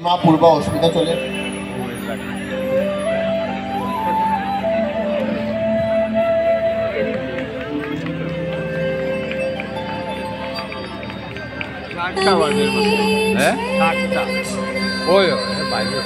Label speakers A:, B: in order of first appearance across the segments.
A: মা পূর্বা অস্মিতা চলে
B: ওই বাইরে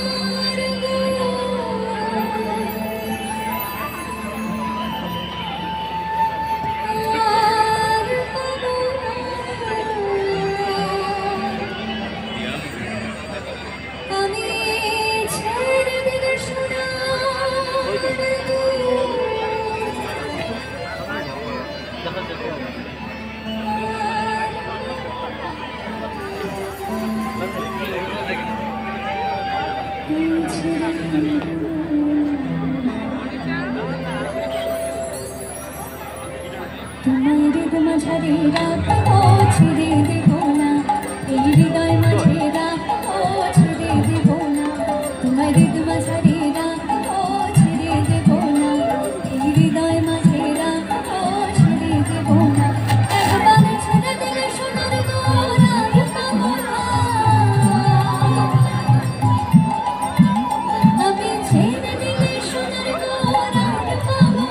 C: তোমার মাঝারে রাখো ছিড়ে দেব না, এই হৃদয় মাঝে রাখো ছিড়ে দেব না, তোমার মাঝারে রাখো ছিড়ে দেব না, এই হৃদয় মাঝে রাখো ছিড়ে দেব না, একবার ছেড়ে দিলে সোনার গোরা পাবো না, আমি ছেড়ে দিলে সোনার গোরা পাবো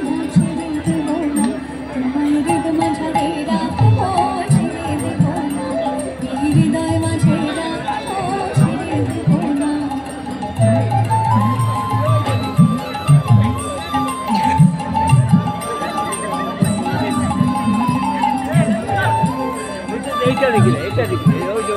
C: না, ছেড়ে দেব না, তোমার মাঝারে রাখো ছেড়ে দেব না, এই হৃদয় মাঝে রাখো ছেড়ে দেব না।
B: এইটা দেখি ওই যে